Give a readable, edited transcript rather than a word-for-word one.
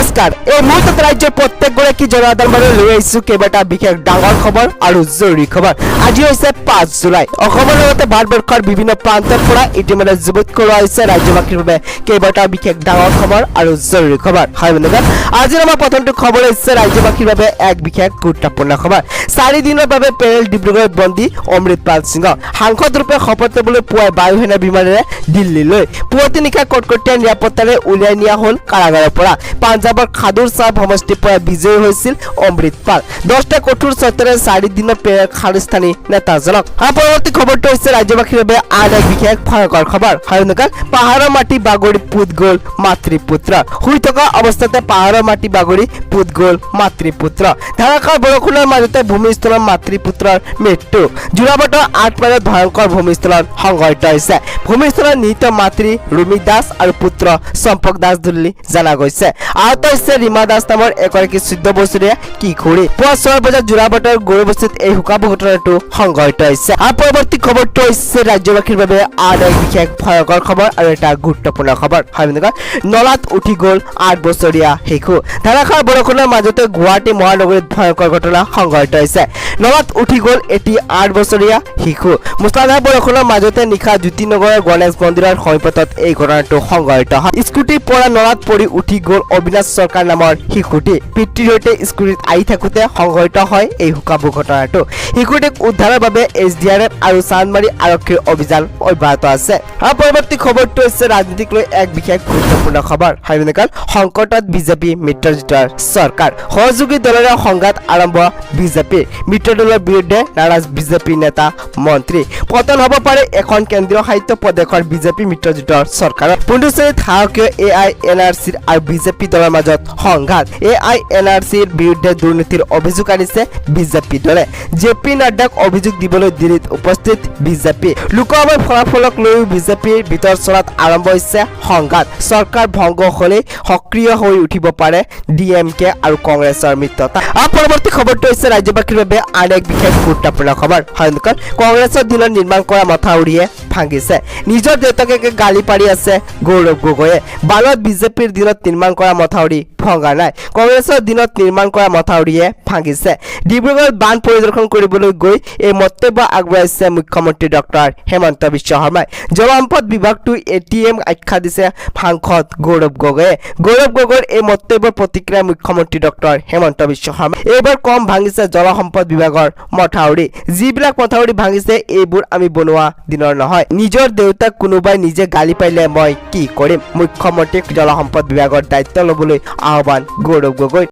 নমস্কাৰ এই মুহূৰ্তত ৰাজ্যৰ প্ৰত্যেকগৰাকী জনসাধাৰণ বাবে লৈ আহিছো কেইবাটা বিশেষ ডাঙৰ খবৰ আৰু জৰুৰী খবৰ। আজি হৈছে 5 জুলাই। অসমৰ লগতে ভাৰতবৰ্ষৰ বিভিন্ন প্ৰান্তৰ পৰা ইতিমধ্যে যুৱত কৰোৱা হৈছে ৰাজ্যবাসীৰ বাবে কেইবাটা বিশেষ ডাঙৰ খবৰ আৰু জৰুৰী খবৰ। হয় বন্ধুগণ, আজিৰ আমাৰ প্ৰথমটো খবৰ হৈছে ৰাজ্যবাসীৰ বাবে এক বিশেষ গুৰুত্বপূৰ্ণ খবৰ। 4 দিনৰ বাবে পেৰেল ডিব্ৰুগড় বন্দী অমৃতপাল সিংহ সাংসদ ৰূপে শপত ল'বলৈ পুৱাই বায়ুসেনা বিমানেৰে দিল্লীলৈ পুৱতি নিশা কটকটীয়া নিৰাপত্তাৰে উলিয়াই নিয়া হ'ল কাৰাগাৰৰ পৰা। পাঞ্জাবৰ খাদুৰ চাহেব সমষ্টিৰ পৰা বিজয়ী হৈছিল অমৃতপাল। 10টা কঠোৰ চৰ্তেৰে 4 দিনৰ পেৰেল খালিস্তানী নেতাজনক। পৰৱৰ্তী খবৰটো হৈছে ৰাজ্যবাসীৰ বাবে আন এক বিশেষ ভয়ংকৰ খবৰ। হয় বন্ধুগণ, পাহাৰৰ মাটি বাগৰি পুত গ'ল মাতৃপুত্ৰ। শুই থকা অৱস্থাতে পাহাৰৰ মাটি বাগৰি পুত গ'ল মাতৃপুত্ৰ। ধাৰাসাৰ বৰষুণৰ মাজতে ভূমিস্খলন মাতৃপুত্ৰৰ মৃত্যু। যোৰাবাটৰ 8 মাইলত ভয়ংকৰ ভূমিস্খলন সংঘটিত হৈছে। ভূমিস্খলনত নিহত মাতৃ ৰুমি দাস আৰু পুত্ৰ চম্পক দাস বুলি জনা গৈছে। আহত হৈছে ৰীমা দাস নামৰ এগৰাকী 14 বছৰীয়া কিশোৰী। পুৱা 6 বজাত যোৰাবাটৰ গৌৰৱস্থিত এই শোকাবহ ঘটনাটো সংঘটিত হৈছে। পৰৱৰ্তী খবৰটো হৈছে ৰাজ্যবাসীৰ বাবে আন এক বিশেষ ভয়ংকৰ খবৰ আৰু এটা গুৰুত্বপূৰ্ণ খবৰ। হয় বন্ধুগণ, নলাত উঠি গ'ল 8 বছৰীয়া শিশু। ধাৰাসাৰ বৰষুণৰ মাজতে গুৱাহাটী মহানগৰীত ভয়ংকৰ ঘটনা সংঘটিত হৈছে। নলাত উঠি গ'ল এটি 8 বছৰীয়া শিশু। মুছলধাৰ বৰষুণৰ মাজতে নিশা জ্যোতিনগৰৰ গণেশ মন্দিৰৰ সমীপত এই ঘটনাটো সংঘটিত হয়। স্কুটিৰ পৰা নলাত পৰি উঠি গ'ল অবিনাশ চৰকাৰ নামৰ শিশুটি। পিতৃৰ সৈতে স্কুটিত আহি থাকোঁতে সংঘটিত হয় এই শোকাবহ ঘটনাটো। শিশুটিক উদ্ধাৰৰ বাবে SDRF আৰু চান্দমাৰী আৰক্ষীৰ অভিযান অব্যাহত আছে। পৰৱৰ্তী খবৰটো হৈছে ৰাজনীতিক লৈ এক বিশেষ গুৰুত্বপূৰ্ণ খবৰ। হয় বন্ধুগণ, সংকটত বিজেপি মিত্ৰজোঁটৰ চৰকাৰ। সহযোগী দলেৰে সংঘাত আৰম্ভ বিজেপিৰ। মিত্ৰ দলৰ বিৰুদ্ধে নাৰাজ বিজেপি নেতা মন্ত্ৰী। পতন হ'ব পাৰে এখন কেন্দ্ৰীয় সাহিত্য প্ৰদেশৰ বিজেপি মিত্ৰজোঁটৰ চৰকাৰৰ। পুডুচেৰীত সাহসীয় AINRC আৰু বিজেপি দলৰ মাজত সংঘাত। AINRCৰ বিৰুদ্ধে দুৰ্নীতিৰ অভিযোগ আনিছে বিজেপি দলে। JP নাড্ডাক অভিযোগ দিবলৈ দিল্লীত উপস্থিত বিজেপি। লোকসভাৰ ফলাফলক লৈও বিজেপিৰ ভিতৰ চলাত আৰম্ভ হৈছে সংঘাত। চৰকাৰ ভংগ হ'লেই সক্ৰিয় হৈ উঠিব পাৰে DMK আৰু কংগ্ৰেছৰ মিত্ৰতা। পৰৱৰ্তী খবৰটো হৈছে ৰাজ্যবাসীৰ বাবে আন এক বিশেষ গুৰুত্বপূৰ্ণ খবৰ। হয় বন্ধুগণ, কংগ্ৰেছৰ দিনত নিৰ্মাণ কৰা মথাউৰিয়ে ভাঙিছে। নিজৰ দেউতাকে গালি পাৰি আছে গৌৰৱ গগৈয়ে। বালত বিজেপিৰ দিনত নিৰ্মাণ কৰা মথাউৰি ভঙা নাই, কংগ্ৰেছৰ দিনত নিৰ্মাণ কৰা মথাউৰিয়ে ভাঙিছে। ডিব্ৰুগড়ত বান পৰিদৰ্শন কৰিবলৈ গৈ এই মন্তব্য আগবঢ়াইছে মুখ্যমন্ত্ৰী ডক্টৰ হেমন্ত বিশ্ব শৰ্মাই। জলসম্পদ বিভাগটো ATM আখ্যা দিছে সাংসদ গৌৰৱ গগৈয়ে। গৌৰৱ গগৈৰ এই মন্তব্যৰ প্ৰতিক্ৰিয়া মুখ্যমন্ত্ৰী ডক্টৰ হেমন্ত বিশ্ব শৰ্মা। এইবাৰ কম ভাঙিছে জলসম্পদ বিভাগৰ মথাউৰি। যিবিলাক মথাউৰি ভাঙিছে এইবোৰ আমি বনোৱা দিনৰ নহয়। নিজৰ দেউতাক কোনোবাই নিজে গালি পাৰিলে মই কি কৰিম? মুখ্যমন্ত্ৰীক জলসম্পদ বিভাগৰ দায়িত্ব ল'বলৈ আহ্বান গৌৰৱ গগৈ।